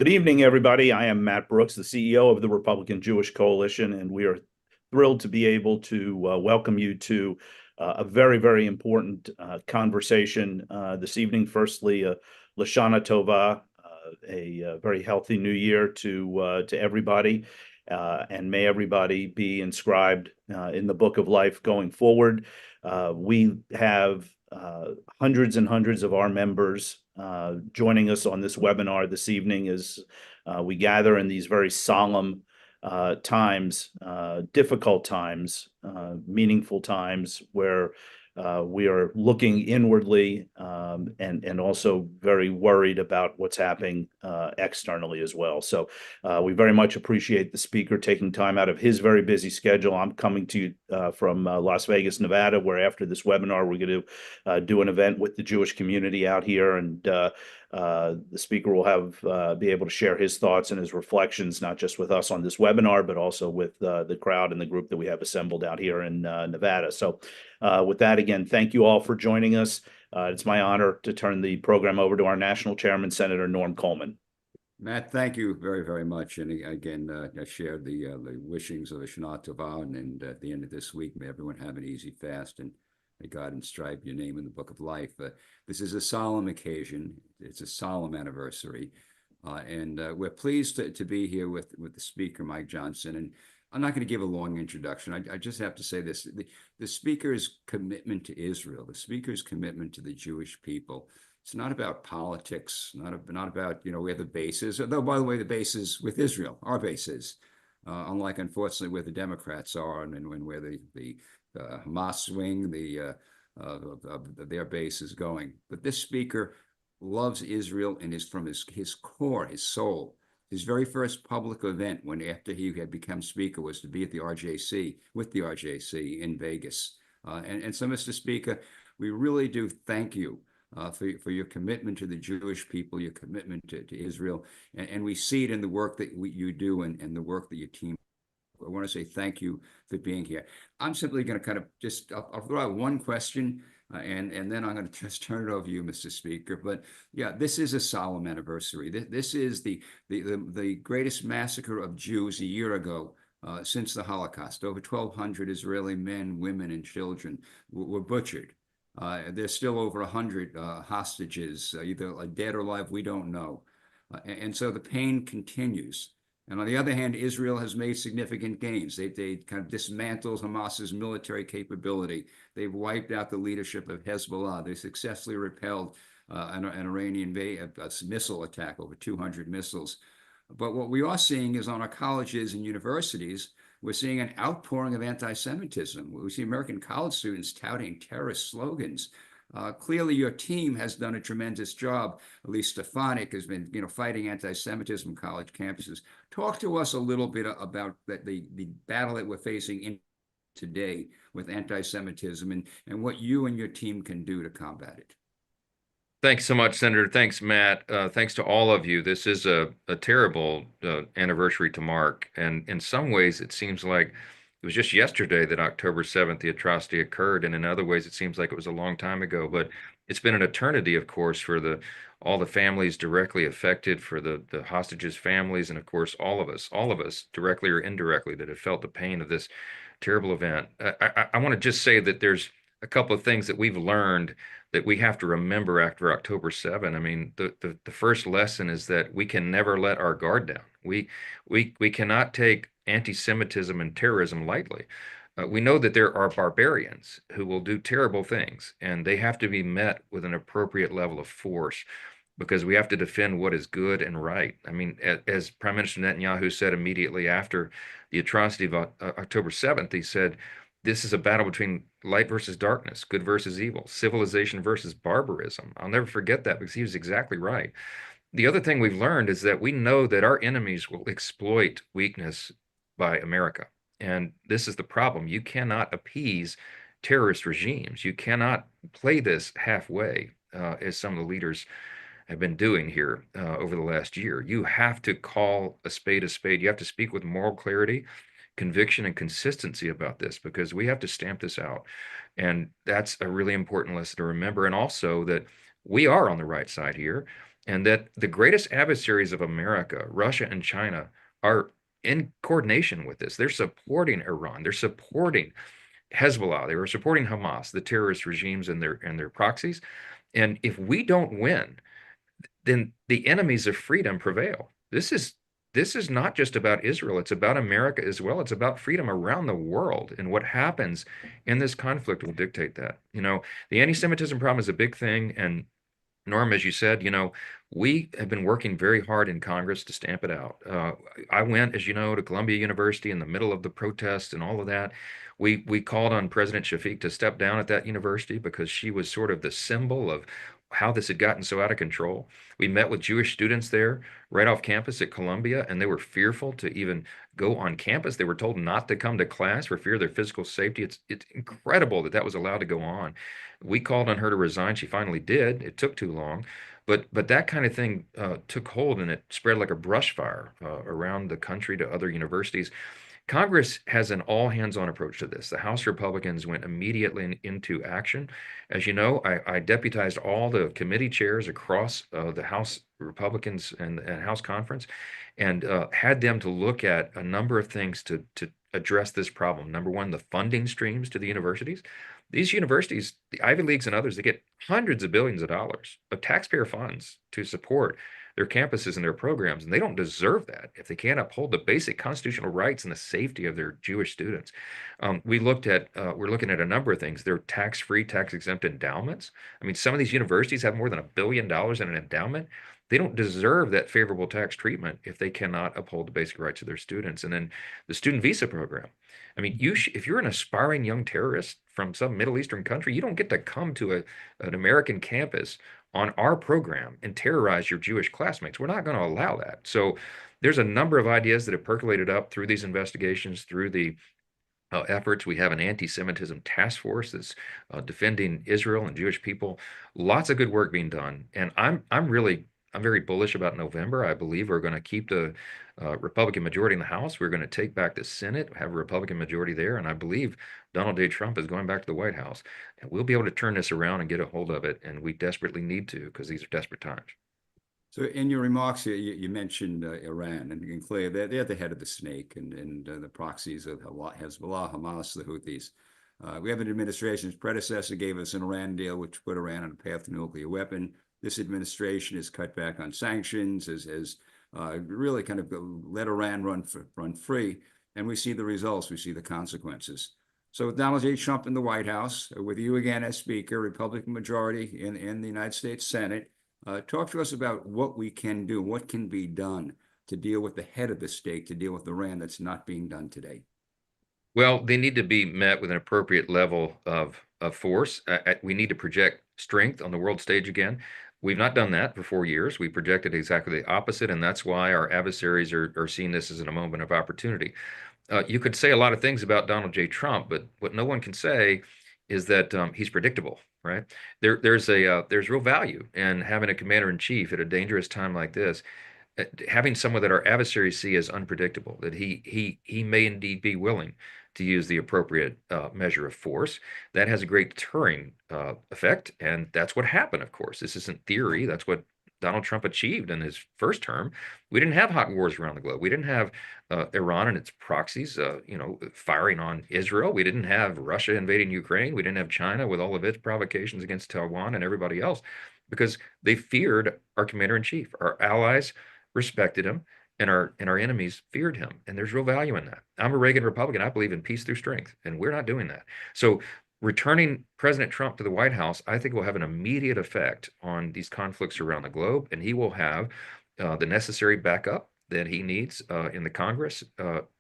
Good evening, everybody. I am Matt Brooks, the CEO of the Republican Jewish Coalition, and we are thrilled to be able to welcome you to a very, very important conversation this evening. Firstly, Lashana Tova, a very healthy new year to everybody, and may everybody be inscribed in the book of life going forward. We have hundreds and hundreds of our members joining us on this webinar this evening as we gather in these very solemn times, difficult times, meaningful times where we are looking inwardly and also very worried about what's happening externally as well. So we very much appreciate the speaker taking time out of his very busy schedule. I'm coming to you from Las Vegas, Nevada, where after this webinar, we're going to do an event with the Jewish community out here, and the speaker will be able to share his thoughts and his reflections, not just with us on this webinar, but also with the crowd and the group that we have assembled out here in Nevada. So with that, again, thank you all for joining us. It's my honor to turn the program over to our national chairman, Senator Norm Coleman. Matt, thank you very, very much. And again, I shared the wishings of a Shana Tova, and at the end of this week, may everyone have an easy fast, and may God inscribe your name in the book of life. This is a solemn occasion. It's a solemn anniversary. And we're pleased to be here with the speaker, Mike Johnson. And I'm not going to give a long introduction. I just have to say this. The speaker's commitment to Israel, the speaker's commitment to the Jewish people, it's not about politics, not about, where the base is. Though, by the way, the base is with Israel, our base is, unlike, unfortunately, where the Democrats are and where the Hamas wing, their base is going. But this speaker loves Israel and is from his core, his soul. His very first public event after he had become speaker was to be at the RJC, with the RJC in Vegas. And so, Mr. Speaker, we really do thank you for your commitment to the Jewish people, your commitment to Israel. And we see it in the work that you do and the work that your team. I want to say thank you for being here. I'm simply going to kind of I'll throw out one question, and then I'm going to just turn it over to you, Mr. Speaker. But yeah, this is a solemn anniversary. This is the greatest massacre of Jews a year ago since the Holocaust. Over 1,200 Israeli men, women, and children were butchered. There's still over 100 hostages, either dead or alive, we don't know. And so the pain continues. And on the other hand, Israel has made significant gains. They kind of dismantled Hamas's military capability. They've wiped out the leadership of Hezbollah. They successfully repelled an Iranian missile attack, over 200 missiles. But what we are seeing is on our colleges and universities, we're seeing an outpouring of anti-Semitism. We see American college students touting terrorist slogans. Clearly, your team has done a tremendous job. At least Stefanik has been, fighting anti-Semitism on college campuses. Talk to us a little bit about the battle that we're facing today with anti-Semitism and what you and your team can do to combat it. Thanks so much, Senator. Thanks, Matt. Thanks to all of you. This is a terrible anniversary to mark. And in some ways, it seems like it was just yesterday that October 7th, the atrocity occurred. And in other ways, it seems like it was a long time ago. But it's been an eternity, of course, for all the families directly affected, for the hostages' families, and of course, all of us, directly or indirectly, that have felt the pain of this terrible event. I want to just say that there's a couple of things that we've learned that we have to remember after October 7. I mean, the first lesson is that we can never let our guard down. We cannot take anti-Semitism and terrorism lightly. We know that there are barbarians who will do terrible things, and they have to be met with an appropriate level of force, because we have to defend what is good and right. I mean, as Prime Minister Netanyahu said immediately after the atrocity of October 7th, he said, this is a battle between light versus darkness, good versus evil, civilization versus barbarism. I'll never forget that, because he was exactly right. The other thing we've learned is that we know that our enemies will exploit weakness by America. And this is the problem. You cannot appease terrorist regimes. You cannot play this halfway, as some of the leaders have been doing here over the last year. You have to call a spade a spade. You have to speak with moral clarity, conviction, and consistency about this, because we have to stamp this out. And that's a really important lesson to remember. And also that we are on the right side here. and that the greatest adversaries of America, Russia and China, are in coordination with this. They're supporting Iran. They're supporting Hezbollah. They were supporting Hamas, the terrorist regimes and their proxies. And if we don't win, then the enemies of freedom prevail. This is not just about Israel. It's about America as well. It's about freedom around the world. And what happens in this conflict will dictate that. The anti-Semitism problem is a big thing. And Norm, as you said, we have been working very hard in Congress to stamp it out. I went, as you know, to Columbia University in the middle of the protests and all of that. We called on President Shafiq to step down at that university because she was sort of the symbol of how this had gotten so out of control. We met with Jewish students there right off campus at Columbia, and they were fearful to even go on campus. They were told not to come to class for fear of their physical safety. It's incredible that that was allowed to go on. We called on her to resign. She finally did. It took too long, but that kind of thing took hold and it spread like a brush fire around the country to other universities. Congress has an all hands on approach to this. The House Republicans went immediately into action. As you know, I deputized all the committee chairs across the House Republicans and House Conference and had them to look at a number of things to address this problem. Number one, the funding streams to the universities. These universities, the Ivy Leagues and others, they get hundreds of billions of dollars of taxpayer funds to support their campuses and their programs, and they don't deserve that if they can't uphold the basic constitutional rights and the safety of their Jewish students. We're looking at a number of things. They're tax-free, tax-exempt endowments. I mean, some of these universities have more than $1 billion in an endowment. They don't deserve that favorable tax treatment if they cannot uphold the basic rights of their students. And then the student visa program. I mean, if you're an aspiring young terrorist from some Middle Eastern country, you don't get to come to an American campus on our program and terrorize your Jewish classmates. We're not going to allow that. So there's a number of ideas that have percolated up through these investigations, through the efforts. We have an anti-Semitism task force that's defending Israel and Jewish people. Lots of good work being done, and I'm very bullish about November. I believe we're going to keep the Republican majority in the House. We're going to take back the Senate, have a Republican majority there, and I believe Donald J. Trump is going back to the White House. And we'll be able to turn this around and get a hold of it, and we desperately need to because these are desperate times. So in your remarks, you mentioned Iran, and clearly they're the head of the snake and the proxies of Hezbollah, Hamas, the Houthis. We have an administration's predecessor gave us an Iran deal, which put Iran on a path to nuclear weapon. This administration has cut back on sanctions, has really kind of let Iran run free, and we see the results. We see the consequences. So with Donald J. Trump in the White House, with you again as Speaker, Republican majority in the United States Senate, talk to us about what we can do, what can be done to deal with the head of the state, to deal with Iran that's not being done today. Well, they need to be met with an appropriate level of force. We need to project strength on the world stage again. We've not done that for 4 years. We projected exactly the opposite, and that's why our adversaries are seeing this as a moment of opportunity. You could say a lot of things about Donald J. Trump, but what no one can say is that he's predictable, right? There's real value in having a commander in chief at a dangerous time like this, having someone that our adversaries see as unpredictable, that he may indeed be willing to use the appropriate measure of force. That has a great deterring effect, and that's what happened. Of course, this isn't theory. That's what Donald Trump achieved in his first term. We didn't have hot wars around the globe. We didn't have Iran and its proxies, firing on Israel. We didn't have Russia invading Ukraine. We didn't have China with all of its provocations against Taiwan and everybody else, because they feared our commander in chief. Our allies respected him, and our enemies feared him. And there's real value in that. I'm a Reagan Republican. I believe in peace through strength, and we're not doing that. So returning President Trump to the White House, I think will have an immediate effect on these conflicts around the globe, and he will have the necessary backup that he needs in the Congress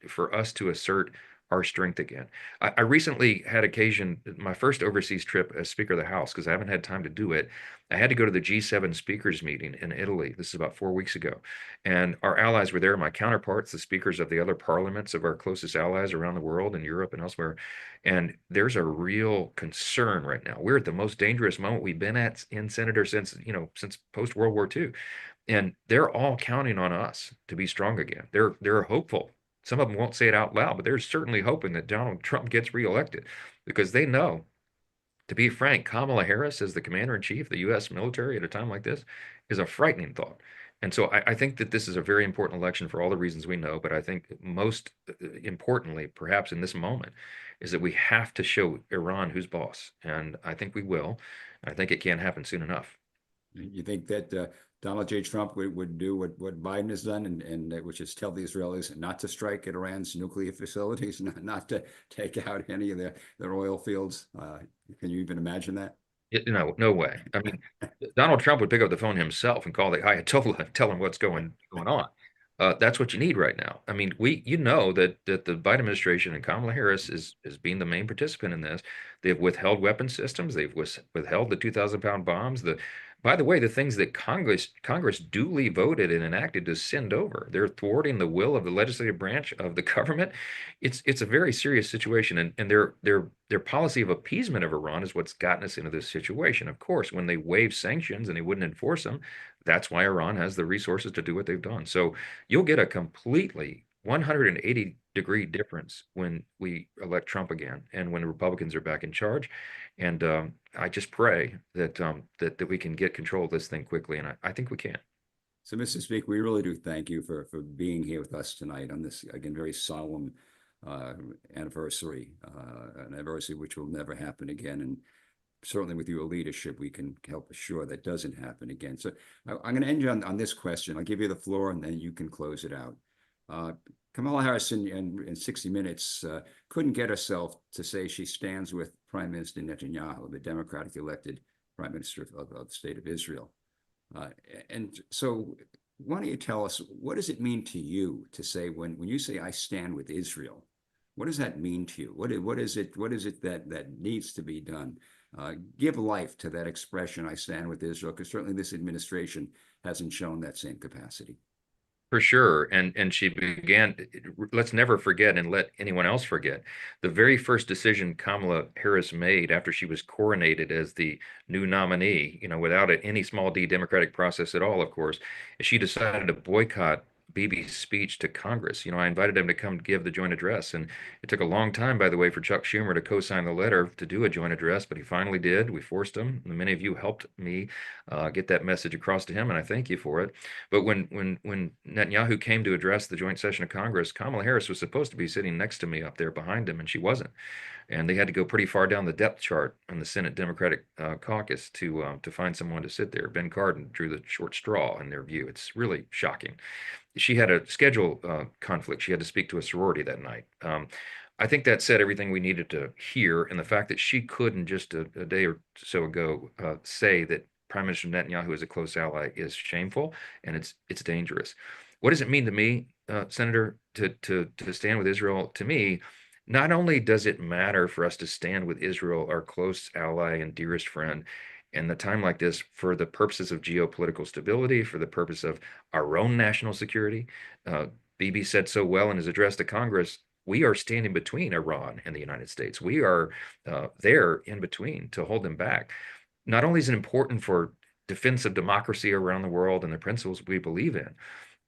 for us to assert our strength again. I recently had occasion, my first overseas trip as Speaker of the House, because I haven't had time to do it. I had to go to the G7 speakers meeting in Italy. This is about 4 weeks ago. And our allies were there, my counterparts, the speakers of the other parliaments of our closest allies around the world in Europe and elsewhere. And there's a real concern right now. We're at the most dangerous moment we've been at in Senator since post World War II. And they're all counting on us to be strong again. They're hopeful. Some of them won't say it out loud, but they're certainly hoping that Donald Trump gets reelected, because they know to be frank, Kamala Harris as the commander-in-chief of the U.S. military at a time like this is a frightening thought. And so I think that this is a very important election for all the reasons we know. But I think most importantly, perhaps in this moment, is that we have to show Iran who's boss. And I think we will. I think it can't happen soon enough. You think that Donald J. Trump would do what Biden has done, which is tell the Israelis not to strike at Iran's nuclear facilities, not to take out any of their oil fields? Can you even imagine that? No, no way. I mean, Donald Trump would pick up the phone himself and call the Ayatollah and tell him what's going on. That's what you need right now. I mean, you know that the Biden administration and Kamala Harris is being the main participant in this. They've withheld weapon systems. They've withheld the 2,000-pound bombs. By the way, the things that Congress duly voted and enacted to send over, they're thwarting the will of the legislative branch of the government. It's a very serious situation, and their policy of appeasement of Iran is what's gotten us into this situation. Of course, when they waive sanctions and they wouldn't enforce them, that's why Iran has the resources to do what they've done. So you'll get a completely 180-degree difference when we elect Trump again and when the Republicans are back in charge. And I just pray that we can get control of this thing quickly, and I think we can. So, Mr. Speaker, we really do thank you for being here with us tonight on this, again, very solemn anniversary, an anniversary which will never happen again. And certainly with your leadership, we can help assure that doesn't happen again. So I'm going to end you on this question. I'll give you the floor, and then you can close it out. Kamala Harris in 60 Minutes couldn't get herself to say she stands with Prime Minister Netanyahu, the Democratic elected Prime Minister of the State of Israel. And so why don't you tell us, what does it mean to you to say, when you say I stand with Israel, what does that mean to you? What is it that needs to be done? Give life to that expression, I stand with Israel, because certainly this administration hasn't shown that same capacity. For sure. And she began, let's never forget and let anyone else forget, the very first decision Kamala Harris made after she was coronated as the new nominee, without any small d Democratic process at all, of course, is she decided to boycott Bibi's speech to Congress. I invited him to come give the joint address, and it took a long time, by the way, for Chuck Schumer to co-sign the letter to do a joint address, but he finally did. We forced him. Many of you helped me get that message across to him, and I thank you for it. But when Netanyahu came to address the joint session of Congress, Kamala Harris was supposed to be sitting next to me up there behind him, and she wasn't. And they had to go pretty far down the depth chart on the Senate Democratic caucus to find someone to sit there. Ben Cardin drew the short straw in their view. It's really shocking. She had a schedule conflict. She had to speak to a sorority that night. I think that said everything we needed to hear, and the fact that she couldn't just a day or so ago say that Prime Minister Netanyahu is a close ally is shameful, and it's dangerous. What does it mean to me, Senator, to stand with Israel? To me, not only does it matter for us to stand with Israel, our close ally and dearest friend, in a time like this, for the purposes of geopolitical stability, for the purpose of our own national security. Bibi said so well in his address to Congress, we are standing between Iran and the United States. We are there in between to hold them back. Not only is it important for defense of democracy around the world and the principles we believe in,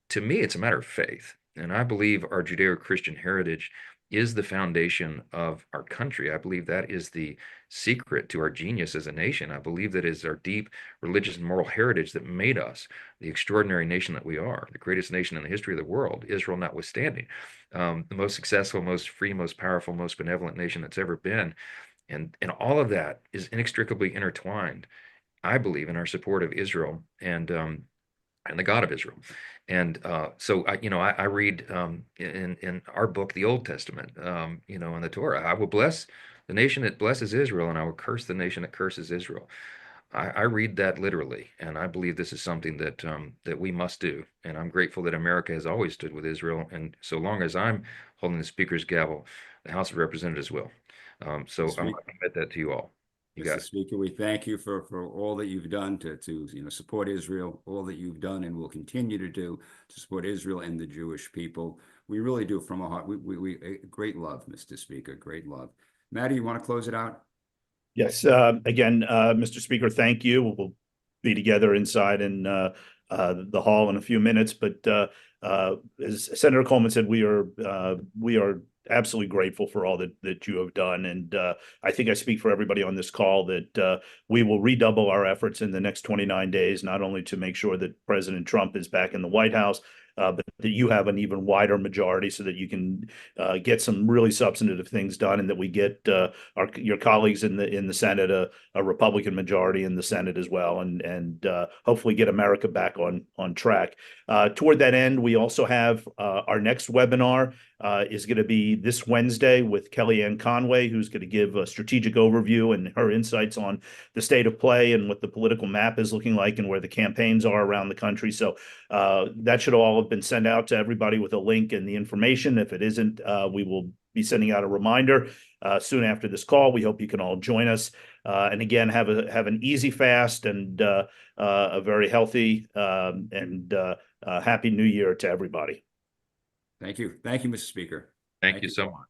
to me, it's a matter of faith. And I believe our Judeo-Christian heritage is the foundation of our country. I believe that is the secret to our genius as a nation. I believe that is our deep religious and moral heritage that made us the extraordinary nation that we are, the greatest nation in the history of the world, Israel notwithstanding, the most successful, most free, most powerful, most benevolent nation that's ever been. And all of that is inextricably intertwined, I believe, in our support of Israel and the God of Israel. And so I read in our book, the Old Testament, in the Torah, I will bless the nation that blesses Israel, and I will curse the nation that curses Israel. I read that literally, and I believe this is something that we must do. And I'm grateful that America has always stood with Israel, and so long as I'm holding the Speaker's gavel, the House of Representatives will. So I'm going to commit that to you all. Mr. Speaker, we thank you for all that you've done to support Israel, all that you've done and will continue to do to support Israel and the Jewish people. We really do from our heart. We great love, Mr. Speaker, great love. Maddie, you want to close it out? Yes. Again, Mr. Speaker, thank you. We'll be together inside in the hall in a few minutes. But as Senator Coleman said, we are absolutely grateful for all that you have done. And I think I speak for everybody on this call that we will redouble our efforts in the next 29 days, not only to make sure that President Trump is back in the White House, but that you have an even wider majority so that you can get some really substantive things done, and that we get your colleagues in the Senate a Republican majority in the Senate as well, and hopefully get America back on track. Toward that end, we also have our next webinar is going to be this Wednesday with Kellyanne Conway, who's going to give a strategic overview and her insights on the state of play and what the political map is looking like and where the campaigns are around the country. So that should all have been sent out to everybody with a link and the information. If it isn't, we will be sending out a reminder soon after this call. We hope you can all join us. And again, have an easy fast and a very healthy and happy New Year to everybody. Thank you. Thank you, Mr. Speaker. Thank you so much.